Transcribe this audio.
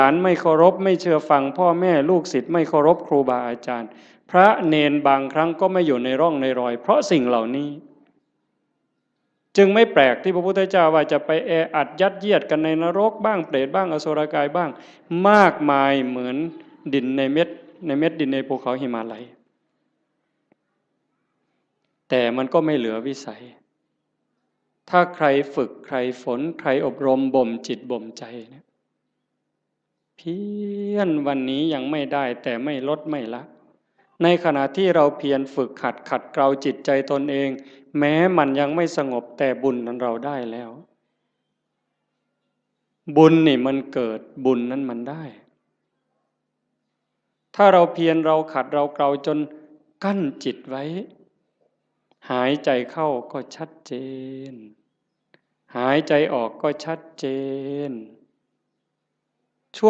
หลานไม่เคารพไม่เชื่อฟังพ่อแม่ลูกศิษย์ไม่เคารพครูบาอาจารย์พระเนนบางครั้งก็ไม่อยู่ในร่องในรอยเพราะสิ่งเหล่านี้จึงไม่แปลกที่พระพุทธเจ้าว่าจะไปแออัดยัดเยียดกันในนรกบ้างเปรตบ้างอสุรกายบ้างมากมายเหมือนดินในเม็ดดินในภูเขาหิมาลัยแต่มันก็ไม่เหลือวิสัยถ้าใครฝึกใครฝนใครอบรมบ่มจิตบ่มใจเนี่ยเพียรวันนี้ยังไม่ได้แต่ไม่ลดไม่ละในขณะที่เราเพียรฝึกขัดเกลาจิตใจตนเองแม้มันยังไม่สงบแต่บุญนั้นเราได้แล้วบุญนี่มันเกิดบุญนั้นมันได้ถ้าเราเพียรเราขัดเราเกลาจนกั้นจิตไว้หายใจเข้าก็ชัดเจนหายใจออกก็ชัดเจนช่วง